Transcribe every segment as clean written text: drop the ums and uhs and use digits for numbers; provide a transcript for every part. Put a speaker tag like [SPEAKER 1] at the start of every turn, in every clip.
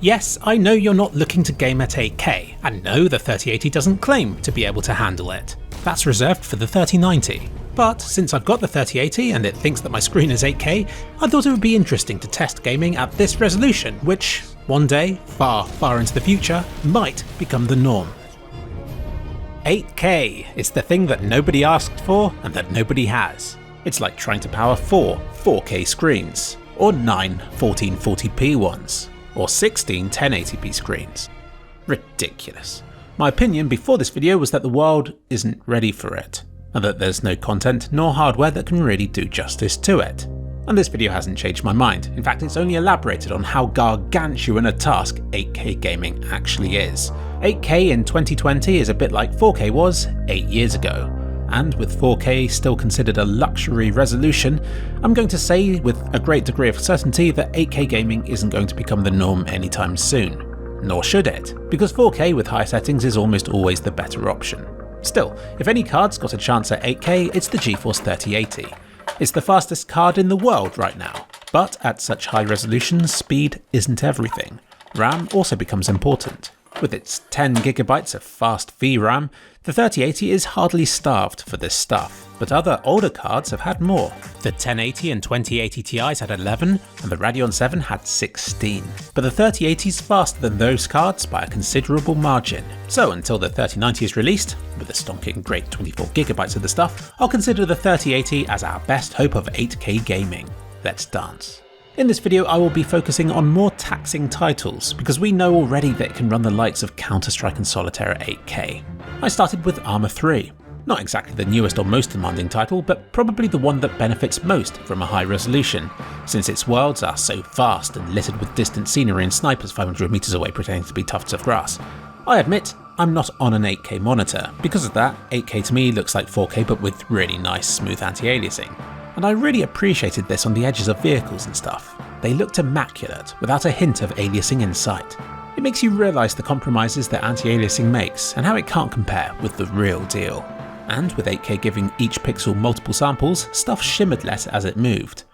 [SPEAKER 1] Yes, I know you're not looking to game at 8K, and no, the 3080 doesn't claim to be able to handle it. That's reserved for the 3090. But since I've got the 3080 and it thinks that my screen is 8K, I thought it would be interesting to test gaming at this resolution, which, one day, far, far into the future, might become the norm. 8K is the thing that nobody asked for and that nobody has. It's like trying to power 4 4K screens, or 9 1440p ones, or 16 1080p screens. Ridiculous. My opinion before this video was that the world isn't ready for it, and that there's no content nor hardware that can really do justice to it. And this video hasn't changed my mind. In fact, it's only elaborated on how gargantuan a task 8K gaming actually is. 8K in 2020 is a bit like 4K was 8 years ago. And with 4K still considered a luxury resolution, I'm going to say with a great degree of certainty that 8K gaming isn't going to become the norm anytime soon. Nor should it, because 4K with high settings is almost always the better option. Still, if any card's got a chance at 8K, it's the Geforce 3080. It's the fastest card in the world right now, but at such high resolutions, speed isn't everything. RAM also becomes important. With its 10GB of fast VRAM, the 3080 is hardly starved for this stuff, but other older cards have had more. The 1080 and 2080 Ti's had 11, and the Radeon 7 had 16. But the 3080's faster than those cards by a considerable margin. So until the 3090 is released, with a stonking great 24GB of the stuff, I'll consider the 3080 as our best hope of 8K gaming. Let's dance. In this video I will be focusing on more taxing titles, because we know already that it can run the likes of Counter-Strike and Solitaire at 8K. I started with Arma 3. Not exactly the newest or most demanding title, but probably the one that benefits most from a high resolution, since its worlds are so vast and littered with distant scenery and snipers 500 meters away pretending to be tufts of grass. I admit, I'm not on an 8K monitor. Because of that, 8K to me looks like 4K but with really nice smooth anti-aliasing. And I really appreciated this on the edges of vehicles and stuff. They looked immaculate, without a hint of aliasing in sight. It makes you realise the compromises that anti-aliasing makes, and how it can't compare with the real deal. And with 8K giving each pixel multiple samples, stuff shimmered less as it moved.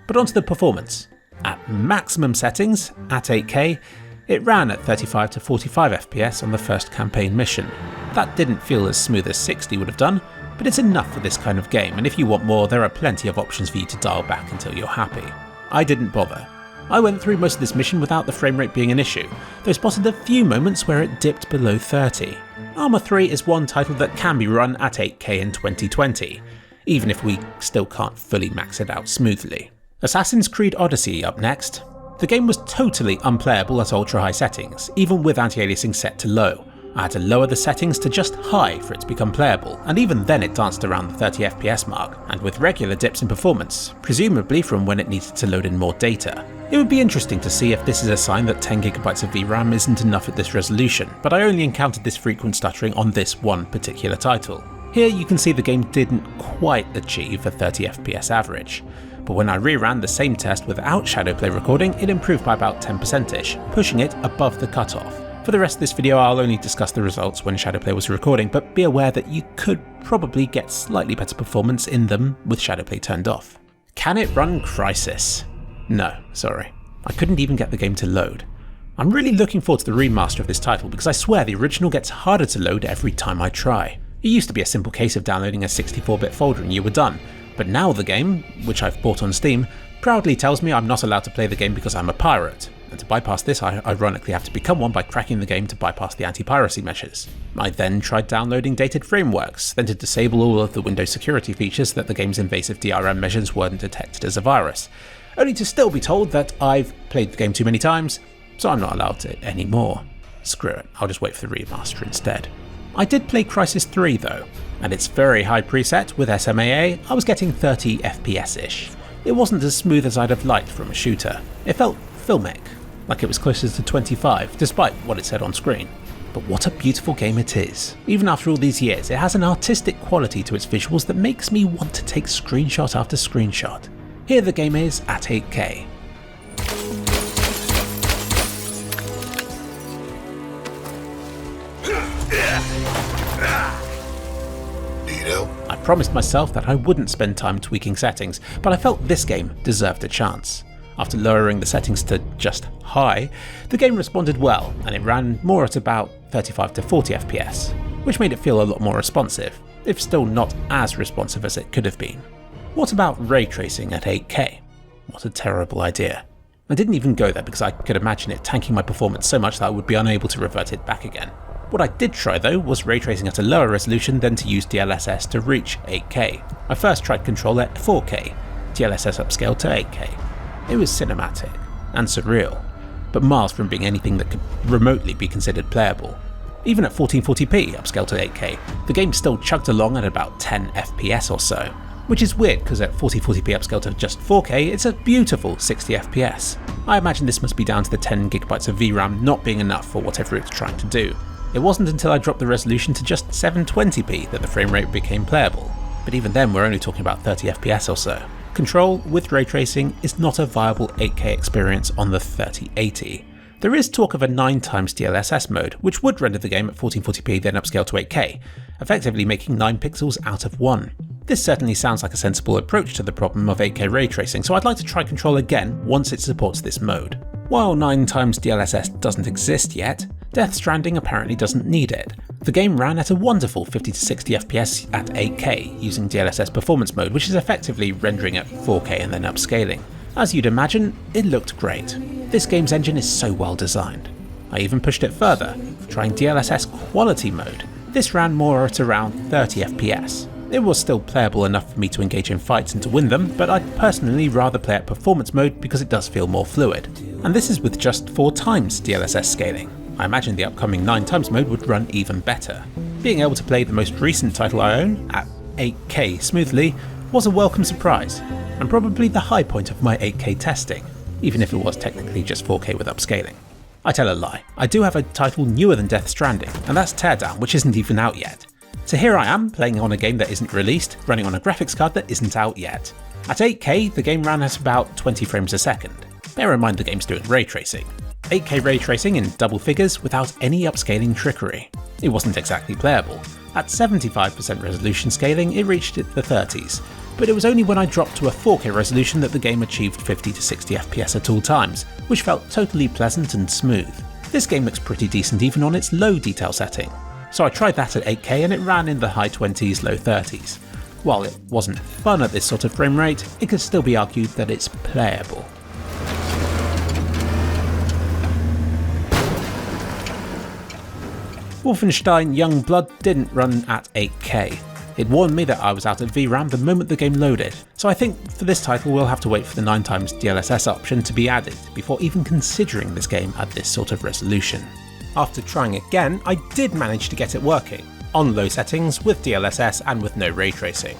[SPEAKER 1] But onto the performance. At maximum settings, at 8K, it ran at 35 to 45 FPS on the first campaign mission. That didn't feel as smooth as 60 would have done, but it's enough for this kind of game, and if you want more, there are plenty of options for you to dial back until you're happy. I didn't bother. I went through most of this mission without the frame rate being an issue, though spotted a few moments where it dipped below 30. Arma 3 is one title that can be run at 8K in 2020, even if we still can't fully max it out smoothly. Assassin's Creed Odyssey up next. The game was totally unplayable at ultra high settings, even with anti-aliasing set to low. I had to lower the settings to just high for it to become playable, and even then it danced around the 30 FPS mark, and with regular dips in performance, presumably from when it needed to load in more data. It would be interesting to see if this is a sign that 10GB of VRAM isn't enough at this resolution, but I only encountered this frequent stuttering on this one particular title. Here you can see the game didn't quite achieve a 30 FPS average, but when I reran the same test without Shadowplay recording, it improved by about 10%ish, pushing it above the cutoff. For the rest of this video I'll only discuss the results when Shadowplay was recording, but be aware that you could probably get slightly better performance in them with Shadowplay turned off. Can it run Crysis? No, sorry. I couldn't even get the game to load. I'm really looking forward to the remaster of this title because I swear the original gets harder to load every time I try. It used to be a simple case of downloading a 64-bit folder and you were done, but now the game, which I've bought on Steam, proudly tells me I'm not allowed to play the game because I'm a pirate. And to bypass this, I ironically have to become one by cracking the game to bypass the anti-piracy measures. I then tried downloading dated frameworks, then to disable all of the Windows security features so that the game's invasive DRM measures weren't detected as a virus, only to still be told that I've played the game too many times, so I'm not allowed to anymore. Screw it, I'll just wait for the remaster instead. I did play Crysis 3 though, and its very high preset with SMAA, I was getting 30 FPS-ish. It wasn't as smooth as I'd have liked from a shooter. It felt filmic, like it was closer to 25, despite what it said on screen. But what a beautiful game it is. Even after all these years, it has an artistic quality to its visuals that makes me want to take screenshot after screenshot. Here the game is at 8K. I promised myself that I wouldn't spend time tweaking settings, but I felt this game deserved a chance. After lowering the settings to just high, the game responded well, and it ran more at about 35 to 40 FPS, which made it feel a lot more responsive, if still not as responsive as it could have been. What about ray tracing at 8K? What a terrible idea. I didn't even go there because I could imagine it tanking my performance so much that I would be unable to revert it back again. What I did try though was ray tracing at a lower resolution than to use DLSS to reach 8K. I first tried Control at 4K, DLSS upscaled to 8K. It was cinematic and surreal, but miles from being anything that could remotely be considered playable. Even at 1440p upscaled to 8K, the game still chugged along at about 10 FPS or so, which is weird because at 1440p upscaled to just 4K, it's a beautiful 60 FPS. I imagine this must be down to the 10GB of VRAM not being enough for whatever it's trying to do. It wasn't until I dropped the resolution to just 720p that the frame rate became playable, but even then we're only talking about 30 FPS or so. Control with ray tracing is not a viable 8K experience on the 3080. There is talk of a 9x DLSS mode, which would render the game at 1440p then upscale to 8K, effectively making 9 pixels out of 1. This certainly sounds like a sensible approach to the problem of 8K ray tracing, so I'd like to try Control again once it supports this mode. While 9x DLSS doesn't exist yet, Death Stranding apparently doesn't need it. The game ran at a wonderful 50 to 60 FPS at 8K using DLSS performance mode, which is effectively rendering at 4K and then upscaling. As you'd imagine, it looked great. This game's engine is so well designed. I even pushed it further, trying DLSS quality mode. This ran more at around 30 FPS. It was still playable enough for me to engage in fights and to win them, but I'd personally rather play at performance mode because it does feel more fluid. And this is with just 4x DLSS scaling. I imagine the upcoming 9x mode would run even better. Being able to play the most recent title I own at 8K smoothly was a welcome surprise, and probably the high point of my 8K testing, even if it was technically just 4K with upscaling. I tell a lie, I do have a title newer than Death Stranding, and that's Teardown, which isn't even out yet. So here I am, playing on a game that isn't released, running on a graphics card that isn't out yet. At 8K, the game ran at about 20 frames a second. Bear in mind the game's doing ray tracing. 8K ray tracing in double figures without any upscaling trickery. It wasn't exactly playable. At 75% resolution scaling, it reached the 30s, but it was only when I dropped to a 4K resolution that the game achieved 50 to 60 FPS at all times, which felt totally pleasant and smooth. This game looks pretty decent even on its low detail setting. So I tried that at 8K and it ran in the high 20s, low 30s. While it wasn't fun at this sort of frame rate, it could still be argued that it's playable. Wolfenstein YB didn't run at 8K. It warned me that I was out of VRAM the moment the game loaded, so I think for this title we'll have to wait for the 9x DLSS option to be added before even considering this game at this sort of resolution. After trying again, I did manage to get it working, on low settings with DLSS and with no ray tracing,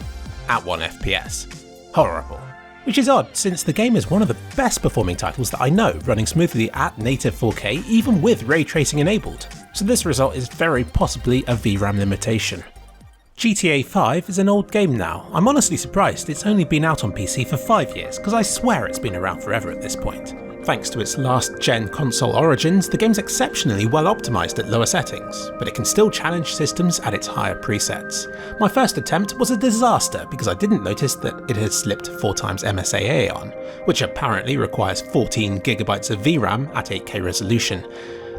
[SPEAKER 1] at 1 FPS. Horrible. Which is odd, since the game is one of the best performing titles that I know, running smoothly at native 4K even with ray tracing enabled. So this result is very possibly a VRAM limitation. GTA 5 is an old game now. I'm honestly surprised it's only been out on PC for 5 years, because I swear it's been around forever at this point. Thanks to its last-gen console origins, the game's exceptionally well optimised at lower settings, but it can still challenge systems at its higher presets. My first attempt was a disaster because I didn't notice that it had slipped 4x MSAA on, which apparently requires 14GB of VRAM at 8K resolution.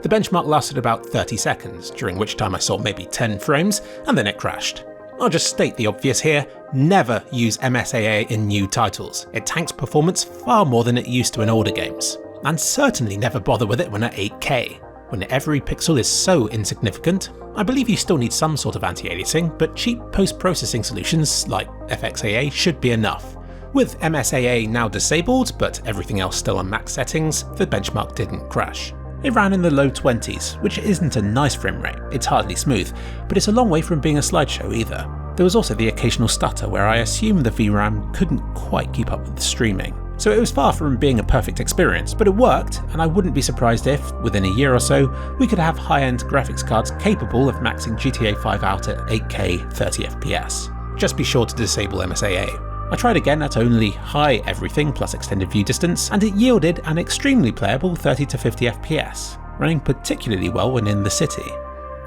[SPEAKER 1] The benchmark lasted about 30 seconds, during which time I saw maybe 10 frames, and then it crashed. I'll just state the obvious here, never use MSAA in new titles. It tanks performance far more than it used to in older games. And certainly never bother with it when at 8K. When every pixel is so insignificant, I believe you still need some sort of anti-aliasing, but cheap post-processing solutions like FXAA should be enough. With MSAA now disabled, but everything else still on max settings, the benchmark didn't crash. It ran in the low 20s, which isn't a nice frame rate, it's hardly smooth, but it's a long way from being a slideshow either. There was also the occasional stutter where I assumed the VRAM couldn't quite keep up with the streaming. So it was far from being a perfect experience, but it worked, and I wouldn't be surprised if, within a year or so, we could have high-end graphics cards capable of maxing GTA 5 out at 8K 30 FPS. Just be sure to disable MSAA. I tried again at only high everything plus extended view distance, and it yielded an extremely playable 30 to 50 FPS, running particularly well when in the city.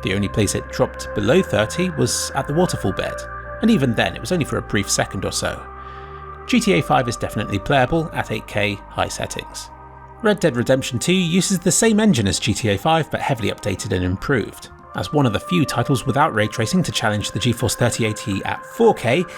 [SPEAKER 1] The only place it dropped below 30 was at the waterfall bed, and even then it was only for a brief second or so. GTA 5 is definitely playable at 8K high settings. Red Dead Redemption 2 uses the same engine as GTA 5 but heavily updated and improved. As one of the few titles without ray tracing to challenge the Geforce 3080 at 4K,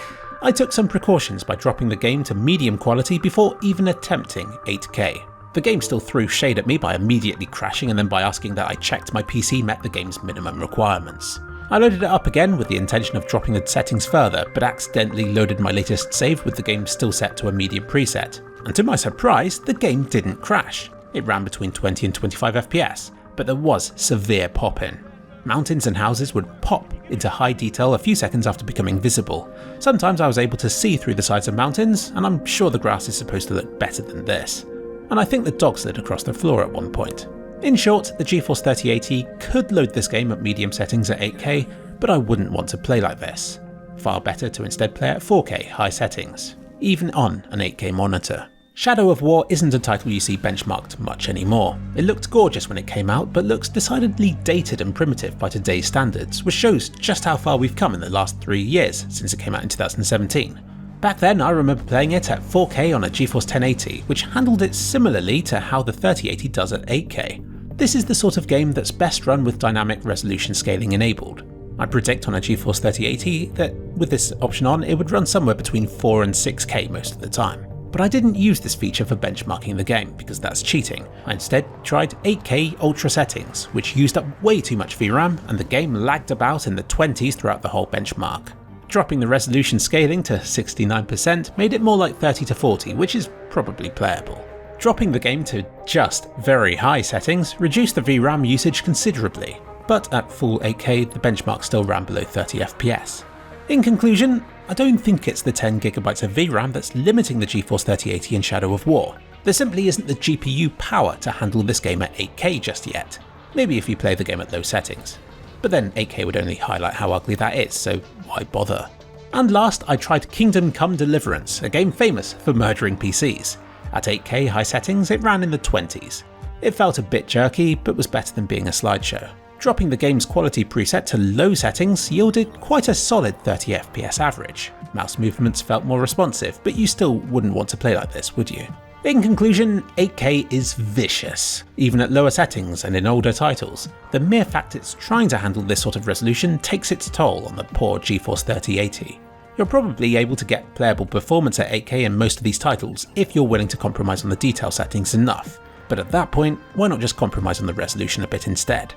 [SPEAKER 1] I took some precautions by dropping the game to medium quality before even attempting 8K. The game still threw shade at me by immediately crashing and then by asking that I checked my PC met the game's minimum requirements. I loaded it up again with the intention of dropping the settings further, but accidentally loaded my latest save with the game still set to a medium preset. And to my surprise, the game didn't crash. It ran between 20 and 25 FPS, but there was severe pop-in. Mountains and houses would pop into high detail a few seconds after becoming visible. Sometimes I was able to see through the sides of mountains, and I'm sure the grass is supposed to look better than this. And I think the dog slid across the floor at one point. In short, the Geforce 3080 could load this game at medium settings at 8K, but I wouldn't want to play like this. Far better to instead play at 4K high settings, even on an 8K monitor. Shadow of War isn't a title you see benchmarked much anymore. It looked gorgeous when it came out, but looks decidedly dated and primitive by today's standards, which shows just how far we've come in the last 3 years since it came out in 2017. Back then, I remember playing it at 4K on a Geforce 1080, which handled it similarly to how the 3080 does at 8K. This is the sort of game that's best run with dynamic resolution scaling enabled. I predict on a Geforce 3080 that with this option on, it would run somewhere between 4 and 6K most of the time. But I didn't use this feature for benchmarking the game, because that's cheating. I instead tried 8K ultra settings, which used up way too much VRAM, and the game lagged about in the 20s throughout the whole benchmark. Dropping the resolution scaling to 69% made it more like 30 to 40, which is probably playable. Dropping the game to just very high settings reduced the VRAM usage considerably, but at full 8K the benchmark still ran below 30 FPS. In conclusion, I don't think it's the 10GB of VRAM that's limiting the Geforce 3080 in Shadow of War. There simply isn't the GPU power to handle this game at 8K just yet. Maybe if you play the game at low settings. But then 8K would only highlight how ugly that is, so why bother? And last, I tried Kingdom Come Deliverance, a game famous for murdering PCs. At 8K high settings, it ran in the 20s. It felt a bit jerky, but was better than being a slideshow. Dropping the game's quality preset to low settings yielded quite a solid 30 FPS average. Mouse movements felt more responsive, but you still wouldn't want to play like this, would you? In conclusion, 8K is vicious, even at lower settings and in older titles. The mere fact it's trying to handle this sort of resolution takes its toll on the poor Geforce 3080. You're probably able to get playable performance at 8K in most of these titles if you're willing to compromise on the detail settings enough, but at that point, why not just compromise on the resolution a bit instead?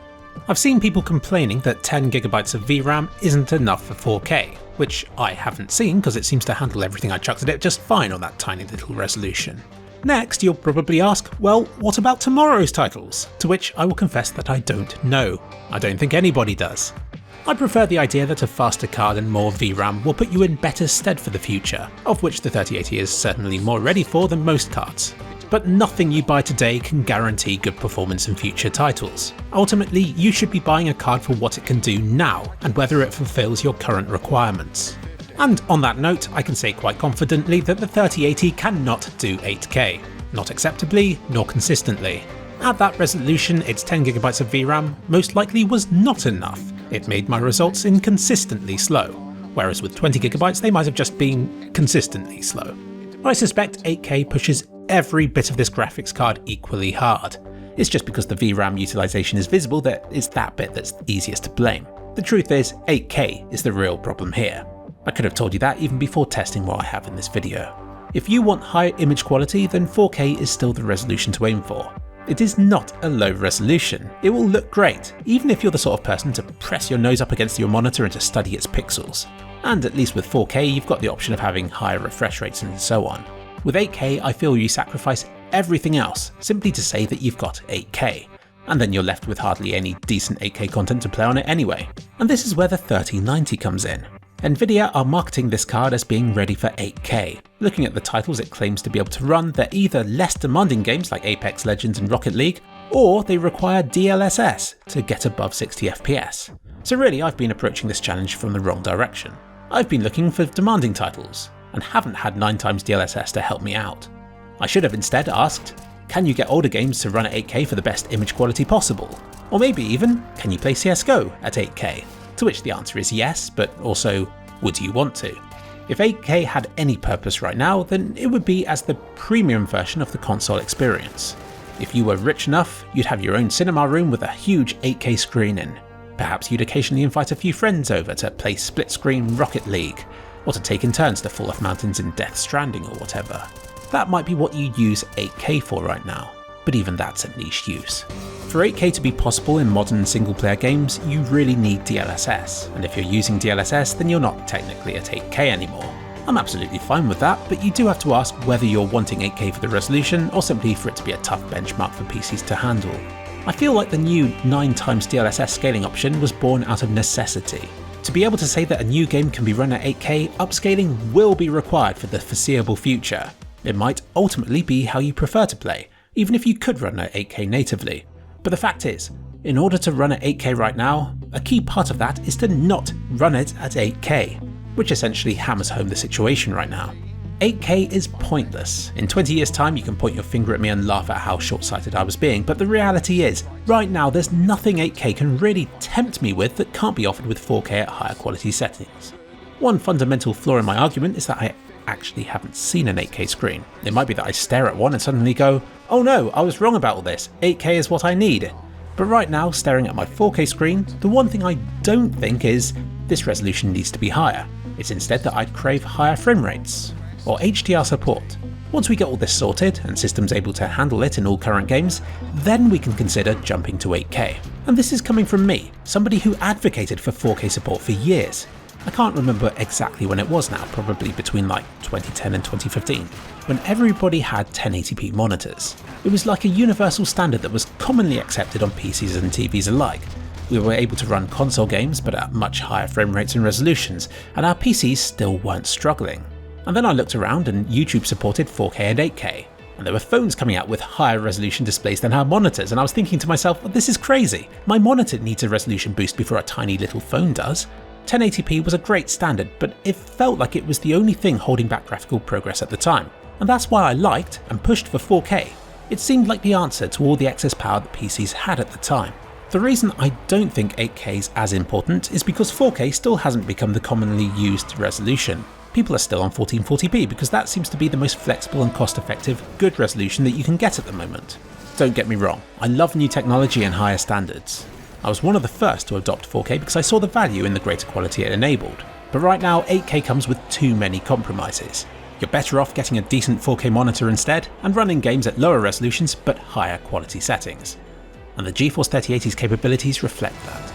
[SPEAKER 1] I've seen people complaining that 10GB of VRAM isn't enough for 4K, which I haven't seen because it seems to handle everything I chucked at it just fine on that tiny little resolution. Next, you'll probably ask, well, what about tomorrow's titles? To which I will confess that I don't know. I don't think anybody does. I prefer the idea that a faster card and more VRAM will put you in better stead for the future, of which the 3080 is certainly more ready for than most cards. But nothing you buy today can guarantee good performance in future titles. Ultimately, you should be buying a card for what it can do now, and whether it fulfills your current requirements. And on that note, I can say quite confidently that the 3080 cannot do 8K. Not acceptably, nor consistently. At that resolution, its 10GB of VRAM most likely was not enough. It made my results inconsistently slow, whereas with 20GB they might have just been consistently slow. I suspect 8K pushes every bit of this graphics card equally hard. It's just because the VRAM utilization is visible that it's that bit that's easiest to blame. The truth is, 8K is the real problem here. I could have told you that even before testing what I have in this video. If you want high image quality, then 4K is still the resolution to aim for. It is not a low resolution. It will look great, even if you're the sort of person to press your nose up against your monitor and to study its pixels. And at least with 4K, you've got the option of having higher refresh rates and so on. With 8K, I feel you sacrifice everything else simply to say that you've got 8K. And then you're left with hardly any decent 8K content to play on it anyway. And this is where the 3090 comes in. Nvidia are marketing this card as being ready for 8K. Looking at the titles it claims to be able to run, they're either less demanding games like Apex Legends and Rocket League, or they require DLSS to get above 60 FPS. So really, I've been approaching this challenge from the wrong direction. I've been looking for demanding titles, and haven't had 9x DLSS to help me out. I should have instead asked, can you get older games to run at 8K for the best image quality possible? Or maybe even, can you play CSGO at 8K? To which the answer is yes, but also, would you want to? If 8K had any purpose right now, then it would be as the premium version of the console experience. If you were rich enough, you'd have your own cinema room with a huge 8K screen in. Perhaps you'd occasionally invite a few friends over to play split-screen Rocket League, or to take in turns to fall off mountains in Death Stranding or whatever. That might be what you'd use 8K for right now, but even that's a niche use. For 8K to be possible in modern single-player games, you really need DLSS, and if you're using DLSS, then you're not technically at 8K anymore. I'm absolutely fine with that, but you do have to ask whether you're wanting 8K for the resolution, or simply for it to be a tough benchmark for PCs to handle. I feel like the new 9x DLSS scaling option was born out of necessity. To be able to say that a new game can be run at 8K, upscaling will be required for the foreseeable future. It might ultimately be how you prefer to play, even if you could run at 8K natively. But the fact is, in order to run at 8K right now, a key part of that is to not run it at 8K, which essentially hammers home the situation right now. 8K is pointless. In 20 years time you can point your finger at me and laugh at how short-sighted I was being, but the reality is, right now there's nothing 8K can really tempt me with that can't be offered with 4K at higher quality settings. One fundamental flaw in my argument is that I actually haven't seen an 8K screen. It might be that I stare at one and suddenly go, oh no, I was wrong about all this, 8K is what I need. But right now, staring at my 4K screen, the one thing I don't think is, this resolution needs to be higher. It's instead that I'd crave higher frame rates, or HDR support. Once we get all this sorted, and systems able to handle it in all current games, then we can consider jumping to 8K. And this is coming from me, somebody who advocated for 4K support for years. I can't remember exactly when it was now, probably between like 2010 and 2015, when everybody had 1080p monitors. It was like a universal standard that was commonly accepted on PCs and TVs alike. We were able to run console games, but at much higher frame rates and resolutions, and our PCs still weren't struggling. And then I looked around and YouTube supported 4K and 8K, and there were phones coming out with higher resolution displays than our monitors, and I was thinking to myself, well, this is crazy. My monitor needs a resolution boost before a tiny little phone does. 1080p was a great standard, but it felt like it was the only thing holding back graphical progress at the time, and that's why I liked and pushed for 4K. It seemed like the answer to all the excess power that PCs had at the time. The reason I don't think 8K is as important is because 4K still hasn't become the commonly used resolution. People are still on 1440p because that seems to be the most flexible and cost-effective, good resolution that you can get at the moment. Don't get me wrong, I love new technology and higher standards. I was one of the first to adopt 4K because I saw the value in the greater quality it enabled. But right now 8K comes with too many compromises. You're better off getting a decent 4K monitor instead and running games at lower resolutions but higher quality settings. And the Geforce 3080's capabilities reflect that.